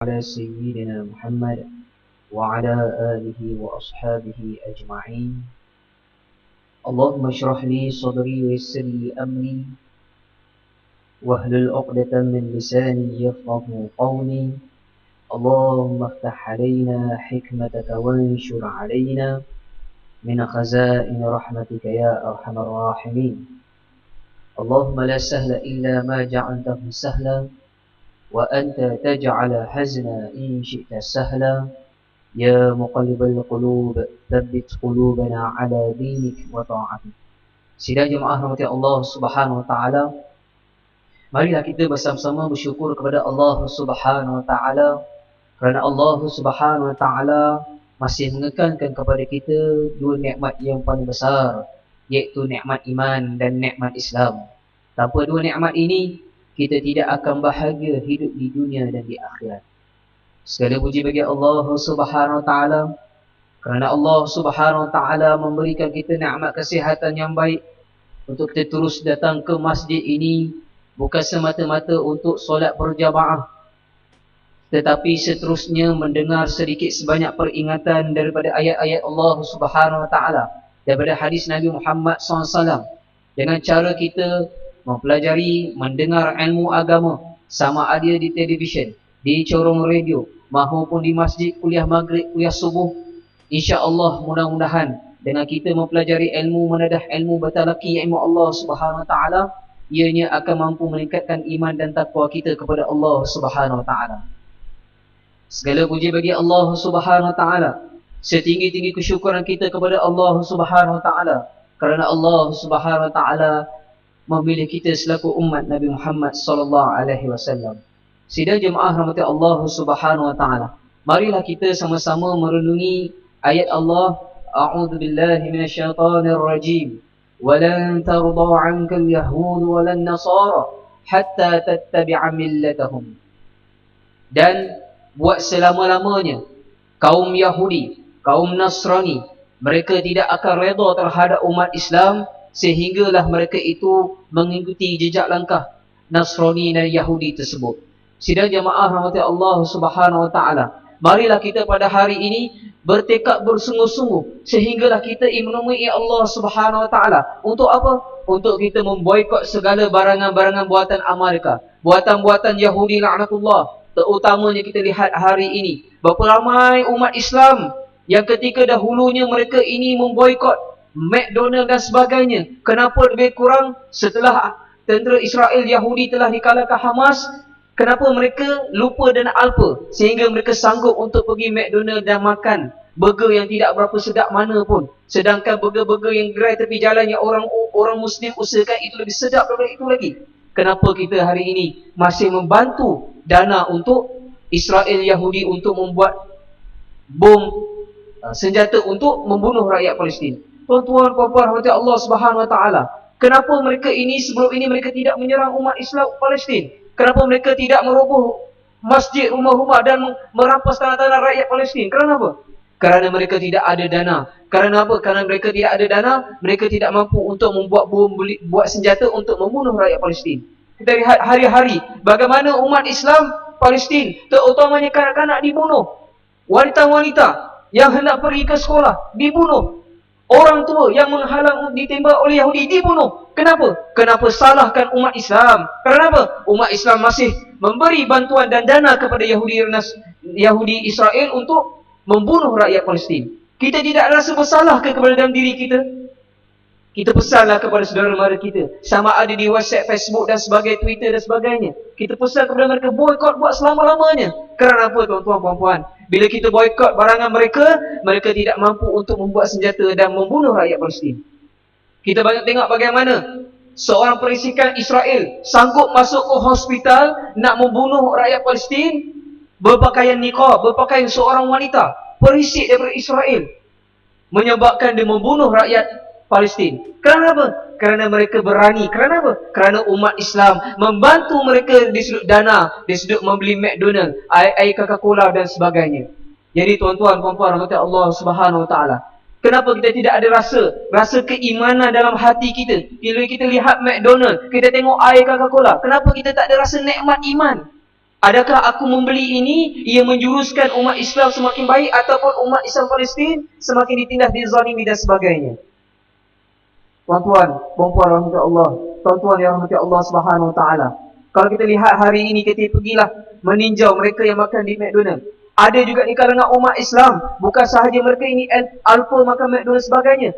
على سيدنا محمد وعلى آله وأصحابه أجمعين. اللهم اشرح لي صدري ويسر لي أمري واحلل عقدة من لساني يفقه قولي. اللهم افتح علينا حكمتك وانشر علينا من خزائن رحمتك يا أرحم الراحمين. اللهم لا سهل إلا ما جعلته سهلا وأنت تجعل حزنا إن شئت سهلا. يا مقلب القلوب ثبت قلوبنا على دينك وطاعتك. Sidang jemaah rahmati Allah Subhanahu wa taala, marilah kita bersama-sama bersyukur kepada Allah Subhanahu wa taala kerana Allah Subhanahu wa taala masih mengekalkan kepada kita dua nikmat yang paling besar, iaitu nikmat iman dan nikmat Islam. Tanpa dua nikmat ini, kita tidak akan bahagia hidup di dunia dan di akhirat. Segala puji bagi Allah Subhanahu wa taala kerana Allah Subhanahu wa taala memberikan kita nikmat kesihatan yang baik untuk kita terus datang ke masjid ini, bukan semata-mata untuk solat berjamaah, tetapi seterusnya mendengar sedikit sebanyak peringatan daripada ayat-ayat Allah Subhanahu wa taala, daripada hadis Nabi Muhammad SAW, dengan cara kita mempelajari, mendengar ilmu agama, sama ada di televisyen, di corong radio, maupun di masjid, kuliah maghrib, kuliah subuh. InsyaAllah mudah-mudahan dengan kita mempelajari ilmu menadah ilmu batalaki ilmu Allah Subhanahu wa taala, ianya akan mampu meningkatkan iman dan takwa kita kepada Allah Subhanahu wa taala. Segala puji bagi Allah Subhanahu wa taala, setinggi-tinggi kesyukuran kita kepada Allah Subhanahu wa taala kerana Allah Subhanahu wa taala memilih kita selaku umat Nabi Muhammad sallallahu alaihi wasallam. Sidang jemaah rahmati Allah Subhanahu wa taala, marilah kita sama-sama merenungi ayat Allah, a'udzu billahi minasyaitonir rajim. Walan tarda 'anka al-yahud walan nasara hatta tattabi'a millatahum. Dan buat selama-lamanya kaum Yahudi, kaum Nasrani, mereka tidak akan redha terhadap umat Islam sehinggalah mereka itu mengikuti jejak langkah Nasrani dan Yahudi tersebut. Sidang jemaah rahmati Allah Subhanahu wa taala, marilah kita pada hari ini bertekad bersungguh-sungguh sehinggalah kita menemui Allah Subhanahu wa taala. Untuk apa? Untuk kita memboikot segala barangan-barangan buatan Amerika, buatan-buatan Yahudi laknatullah. Terutamanya kita lihat hari ini, berapa ramai umat Islam yang ketika dahulunya mereka ini memboikot McDonald dan sebagainya. Kenapa lebih kurang setelah tentera Israel Yahudi telah dikalahkan Hamas, kenapa mereka lupa dan alpa sehingga mereka sanggup untuk pergi McDonald dan makan burger yang tidak berapa sedap mana pun, sedangkan burger-burger yang gerai tepi jalan yang orang Muslim usahakan itu lebih sedap daripada itu lagi. Kenapa kita hari ini masih membantu dana untuk Israel Yahudi untuk membuat bom senjata untuk membunuh rakyat Palestin? Tuan-tuan, puan-puan rahmati Allah Subhanahu wa taala, kenapa mereka ini sebelum ini mereka tidak menyerang umat Islam Palestin? Kenapa mereka tidak meroboh masjid, rumah-rumah dan merampas tanah-tanah rakyat Palestin? Kerana apa? Kerana mereka tidak ada dana. Kerana apa? Kerana mereka tidak ada dana, mereka tidak mampu untuk membuat bom, buat senjata untuk membunuh rakyat Palestin. Kita lihat hari-hari bagaimana umat Islam Palestin, terutamanya kanak-kanak, dibunuh. Wanita-wanita yang hendak pergi ke sekolah dibunuh. Orang tua yang menghalang ditembak oleh Yahudi dibunuh. Kenapa? Kenapa salahkan umat Islam? Kenapa? Umat Islam masih memberi bantuan dan dana kepada Yahudi Israel untuk membunuh rakyat Palestin. Kita tidak rasa bersalah kepada dalam diri kita? Kita pesanlah kepada saudara mara kita, sama ada di WhatsApp, Facebook dan sebagainya, Twitter dan sebagainya. Kita pesan kepada mereka boikot buat selama-lamanya. Kerana apa, tuan-tuan, puan-puan? Bila kita boikot barangan mereka, mereka tidak mampu untuk membuat senjata dan membunuh rakyat Palestin. Kita banyak tengok bagaimana seorang perisikan Israel sanggup masuk ke hospital nak membunuh rakyat Palestin, berpakaian niqab, berpakaian seorang wanita, perisik daripada Israel, menyebabkan dia membunuh rakyat Palestin. Kerana apa? Kerana mereka berani. Kerana apa? Kerana umat Islam membantu mereka di sudut dana, di sudut membeli McDonald, air Coca-Cola dan sebagainya. Jadi tuan-tuan, puan-puan rahmati Allah Subhanahu wa taala, kenapa kita tidak ada rasa keimanan dalam hati kita? Bila kita lihat McDonald, kita tengok air Coca-Cola, kenapa kita tak ada rasa nikmat iman? Adakah aku membeli ini, ia menjuruskan umat Islam semakin baik, ataupun umat Islam Palestin semakin ditindas, dizalimi dan sebagainya? Tuan-tuan, puan-puan rahmati Allah, tuan-tuan yang rahmati Allah Subhanahu Wa Taala. Kalau kita lihat hari ini, kita pergilah meninjau mereka yang makan di McDonald. Ada juga di kalangan umat Islam, bukan sahaja mereka ini alpa makan McDonald sebagainya.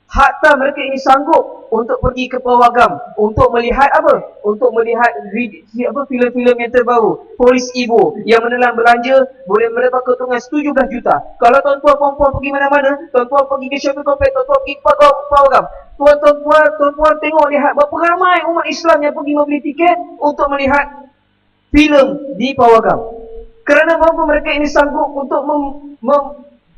Hatta mereka ini sanggup untuk pergi ke pawagam untuk melihat apa? Untuk melihat filem-filem yang terbaru. Polis Ibu yang menelan belanja boleh mendapat keuntungan 17 juta. Kalau tuan-tuan puan-puan pergi mana-mana, tuan-tuan pergi ke shopping complex, tuan-tuan pergi ke pawagam, tuan-tuan tengok lihat berapa ramai umat Islam yang pergi membeli tiket untuk melihat filem di pawagam. Kerana mereka ini sanggup untuk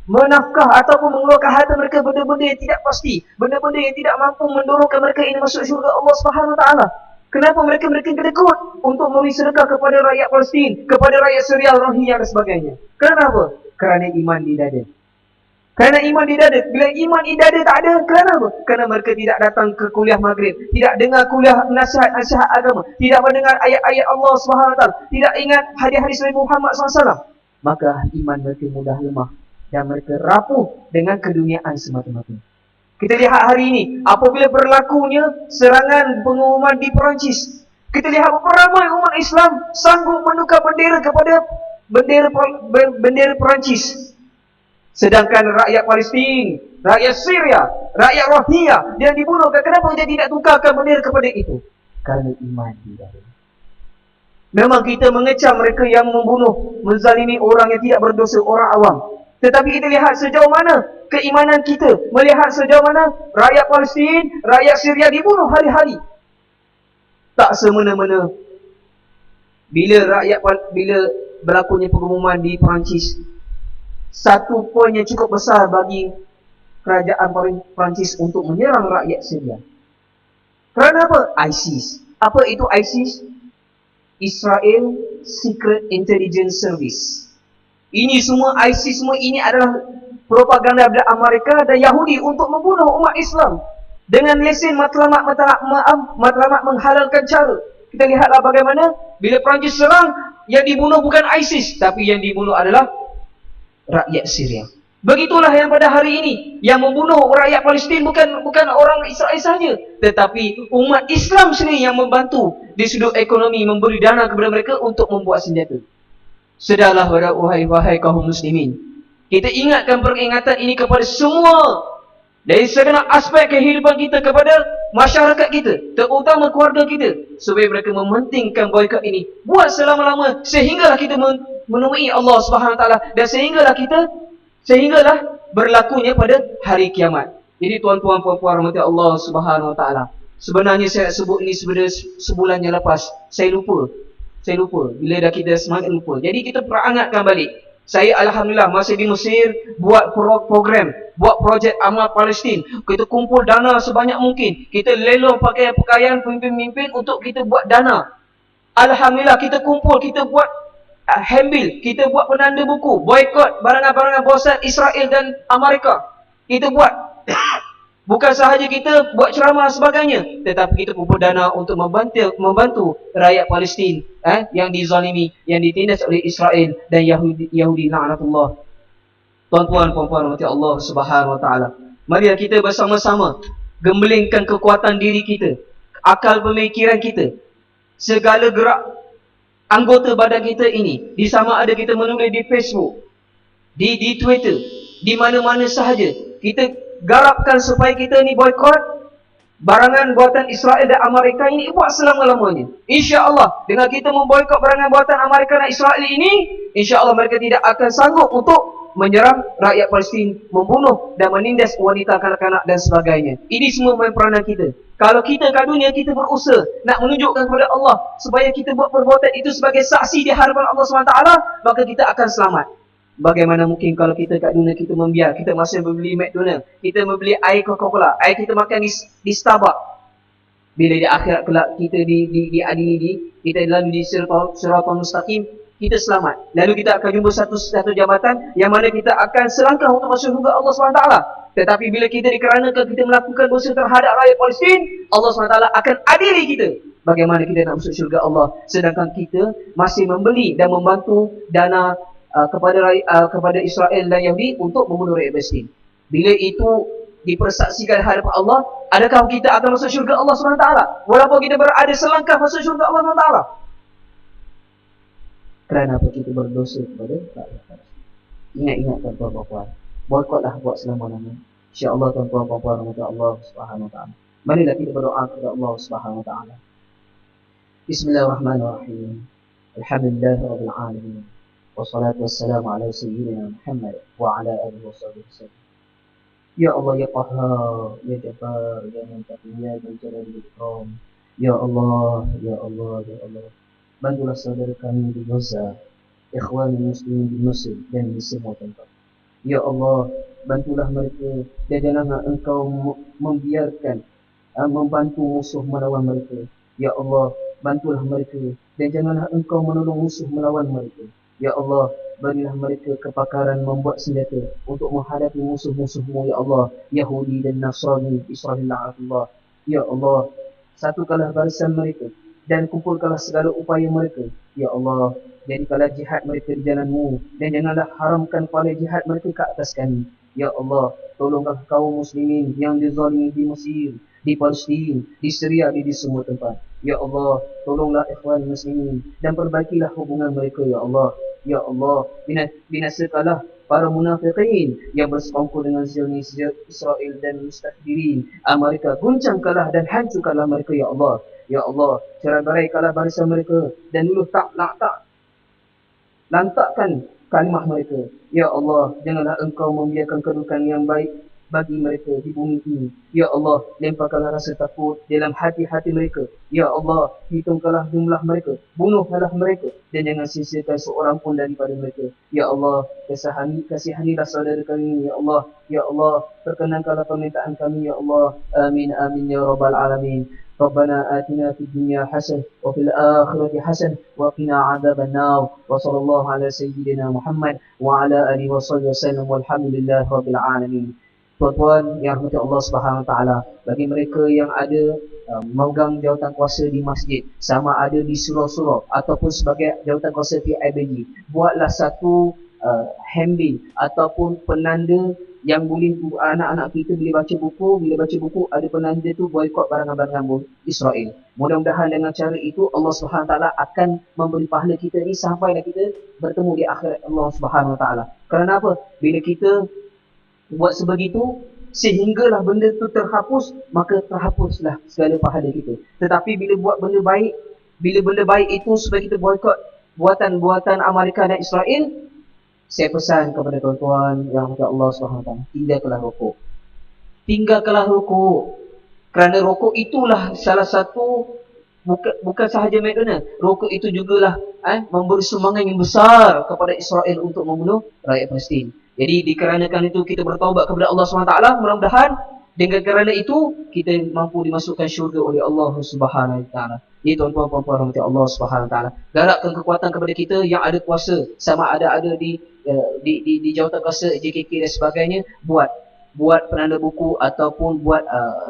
menafkah ataupun mengeluarkan harta mereka benda-benda yang tidak pasti, benda-benda yang tidak mampu mendorongkan mereka ini masuk syurga Allah Subhanahu Wa Taala. Kenapa mereka kedekut untuk memberi sedekah kepada rakyat Palestin, kepada rakyat Syria, Rohingya dan sebagainya? Kenapa? Kerana iman di dada. Kerana iman di dada. Bila iman di dada tak ada, kerana apa? Kerana mereka tidak datang ke kuliah maghrib, tidak dengar kuliah nasihat-nasihat agama, tidak mendengar ayat-ayat Allah Subhanahu Wa Taala, tidak ingat hadis-hadis Nabi Muhammad SAW. Maka iman mereka mudah lemah dan mereka rapuh dengan keduniaan semata-mata. Kita lihat hari ini, apabila berlakunya serangan pengumuman di Perancis, kita lihat berapa ramai umat Islam sanggup menukar bendera kepada bendera Perancis. Sedangkan rakyat Palestin, rakyat Syria, rakyat Rohingya yang dibunuh, kenapa dia tidak tukarkan bendera kepada itu? Kerana iman tidak ada. Memang kita mengecam mereka yang membunuh, menzalimi orang yang tidak berdosa, orang awam. Tetapi kita lihat sejauh mana keimanan kita, melihat sejauh mana rakyat Palestin, rakyat Syria dibunuh hari-hari. Tak semena-mena bila berlakunya pengumuman di Perancis, satu poin yang cukup besar bagi kerajaan Perancis untuk menyerang rakyat Syria. Kerana apa? ISIS. Apa itu ISIS? Israel Secret Intelligence Service. Ini semua ISIS semua ini adalah propaganda dari Amerika dan Yahudi untuk membunuh umat Islam dengan lesen matlamat menghalalkan cara. Kita lihatlah bagaimana bila Perancis serang, yang dibunuh bukan ISIS, tapi yang dibunuh adalah rakyat Syria. Begitulah yang pada hari ini yang membunuh rakyat Palestin bukan orang Israel saja, tetapi umat Islam sendiri yang membantu di sudut ekonomi, memberi dana kepada mereka untuk membuat senjata. Sedarlah wahai kaum muslimin, kita ingatkan peringatan ini kepada semua dari segala aspek kehidupan kita, kepada masyarakat kita, terutama keluarga kita, supaya mereka mementingkan boikot ini, buat selama-lama sehinggalah kita menemui Allah Subhanahu Wa Taala dan sehinggalah berlakunya pada hari kiamat. Jadi tuan-tuan puan-puan rahmati Allah Subhanahu Wa Taala, sebenarnya saya sebut ini sebulan yang lepas, saya lupa. Bila dah kita semangat lupa. Jadi kita perangatkan balik. Saya alhamdulillah masih di Mesir, buat program, buat projek amal Palestin. Kita kumpul dana sebanyak mungkin. Kita lelong pakaian pemimpin-pemimpin untuk kita buat dana. Alhamdulillah kita kumpul, kita buat handbill, kita buat penanda buku, boikot barangan-barangan bosan Israel dan Amerika. Kita buat. Bukan sahaja kita buat ceramah sebagainya, tetapi kita kumpul dana untuk membantu rakyat Palestin yang dizalimi, yang ditindas oleh Israel dan Yahudi la'natullah. Tuan-tuan puan-puan rahmati Allah Subhanahu Wa Taala, mari kita bersama-sama gembelingkan kekuatan diri kita, akal pemikiran kita, segala gerak anggota badan kita ini, di sama ada kita menulis di Facebook, di Twitter, di mana-mana sahaja, kita garapkan supaya kita ni boikot barangan buatan Israel dan Amerika ini buat selama-lamanya. InsyaAllah dengan kita memboikot barangan buatan Amerika dan Israel ini, InsyaAllah mereka tidak akan sanggup untuk menyerang rakyat Palestin, membunuh dan menindas wanita, kanak-kanak dan sebagainya. Ini semua main peranan kita. Kalau kita kat dunia, kita berusaha nak menunjukkan kepada Allah supaya kita buat perbuatan itu sebagai saksi di hadapan Allah SWT, maka kita akan selamat. Bagaimana mungkin kalau kita kat dunia kita membiar, kita masih membeli McDonald, kita membeli air Coca-Cola, air kita makan di Starbucks. Bila di akhirat kelak kita diadili, kita dalam di siratal mustaqim, kita selamat. Lalu kita akan jumpa satu jabatan yang mana kita akan selangkah untuk masuk surga Allah SWT. Tetapi bila kita dikarenakan kita melakukan dosa terhadap rakyat Palestin, Allah SWT akan adili kita bagaimana kita nak masuk syurga Allah sedangkan kita masih membeli dan membantu dana kepada Israel dan Yahudi untuk membunuh rakyat Palestin. Bila itu dipersaksikan hadapan Allah, adakah kita akan masuk syurga Allah SWT walaupun kita berada selangkah masuk syurga Allah SWT? Kerana apa? Kita berdosa kepada rakyat Palestin. Ingat-ingat tuan-tuan dan puan, boikotlah buat selama-lamanya. InsyaAllah tuan-tuan dan puan, Allah Subhanahu Wa Taala. Marilah kita berdoa kepada Allah Subhanahu Wa Taala. Bismillahirrahmanirrahim. Alhamdulillahirabbil alamin. Wassalatu wassalamu ala sayyidina Muhammad wa ala alihi wasallam. Ya Allah, ya Qahhar, ya Jabbar, ya Muntaqim, ya Dzal Jalali wal Ikram. Ya Allah, ya Allah, ya Allah. Bantulah saudara kami di Gaza, ikhwan muslimin di Mesir dan di semua tempat. Ya Allah, bantulah mereka dan janganlah Engkau membiarkan membantu musuh melawan mereka. Ya Allah, bantulah mereka dan janganlah Engkau menolong musuh melawan mereka. Ya Allah, berilah mereka kepakaran membuat senjata untuk menghadapi musuh-musuh-Mu, ya Allah, Yahudi dan Nasrani, Israel la'atullah. Ya Allah, satukanlah barisan mereka dan kumpulkanlah segala upaya mereka. Ya Allah, jadikanlah jihad mereka di jalan-Mu dan janganlah haramkan pahala jihad mereka ke atas kami. Ya Allah, tolonglah kaum muslimin yang dizalimi di Mesir, di Palestin, di Syria, di semua tempat. Ya Allah, tolonglah ikhwan muslimin dan perbaikilah hubungan mereka, ya Allah. Ya Allah, binasakanlah para munafiqin yang bersekongkol dengan Zionis Israel dan mustakbirin. Mereka guncangkanlah dan hancurkanlah mereka, ya Allah. Ya Allah, cerai-beraikanlah barisan mereka dan dulu lantakkan kalimah mereka. Ya Allah, janganlah Engkau membiarkan kedudukan yang baik bagi mereka di bumi ini. Ya Allah, lemparkanlah rasa takut dalam hati-hati mereka. Ya Allah, hitungkanlah jumlah mereka, bunuhlah mereka dan jangan sisihkan seorang pun daripada mereka. Ya Allah, kasihanilah saudara kami, ya Allah. Ya Allah, perkenankanlah permintaan kami, ya Allah. Amin amin ya rabbal alamin. ربنا آتنا في الدنيا حسنة وفي الآخرة حسنة وقنا عذاب النار وصلى الله على سيدنا محمد وعلى آله وصحبه وسلم والحمد لله رب العالمين. Tuan-tuan yang dirahmati Allah Subhanahu Wa Taala, bagi mereka yang ada memegang jawatan kuasa di masjid, sama ada di surau-surau ataupun sebagai jawatan kuasa PIBG, buatlah satu handbill ataupun penanda yang boleh anak-anak kita boleh baca buku. Bila baca buku ada penanda tu boikot barangan-barangan Israel. Mudah-mudahan dengan cara itu Allah Subhanahu Wa Taala akan memberi pahala kita ni sampailah kita bertemu di akhirat Allah Subhanahu Wa Taala. Kerana apa? Bila kita buat sebegitu sehinggalah benda tu terhapus, maka terhapuslah segala pahala kita. Tetapi bila buat benda baik, bila benda baik itu supaya kita boikot buatan-buatan Amerika dan Israel, saya pesan kepada tuan-tuan yang dirahmati Allah SWT, tinggalkanlah rokok. Tinggalkanlah rokok. Kerana rokok itulah salah satu, bukan sahaja McDonald, rokok itu jugalah memberi sumbangan yang besar kepada Israel untuk membunuh rakyat Palestin. Jadi dikarenakan itu kita bertaubat kepada Allah SWT. Mudah-mudahan dengan kerana itu kita mampu dimasukkan syurga oleh Allah Subhanahu Wa Taala. Jadi tuan-tuan dan puan-puan rahmati Allah Subhanahu Wa Taala, garapkan kekuatan kepada kita yang ada kuasa, sama ada di jawatan kuasa JKK dan sebagainya, buat penanda buku ataupun buat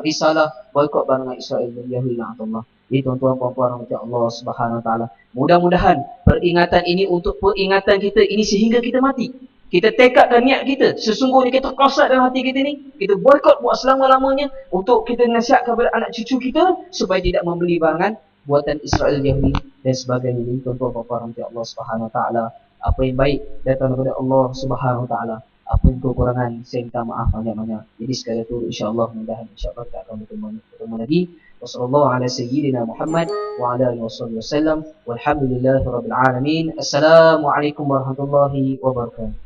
risalah boikot barangan Israel dan Yahudi Allah. Jadi tuan-tuan dan puan-puan rahmati Allah Subhanahu Wa Taala, mudah-mudahan peringatan ini untuk peringatan kita ini sehingga kita mati. Kita tekadkan niat kita, sesungguhnya kita kasat dalam hati kita ni, kita boikot buat selama-lamanya untuk kita nasihat kepada anak cucu kita supaya tidak membeli barangan buatan Israel, Yahudi dan sebagainya. Ini tuan-tuan dan puan-puan rahmati Allah Subhanahu Wa Taala, apa yang baik datang daripada Allah Subhanahu Wa Taala, apa yang kekurangan saya minta maaf banyak-banyak. Jadi sekali itu insya-Allah, mudah-mudahan insya-Allah kita akan bertemu lagi. Wassallallahu ala sayyidina Muhammad wa ala alihi wasallam walhamdulillahirabbil alamin. Assalamualaikum warahmatullahi wabarakatuh.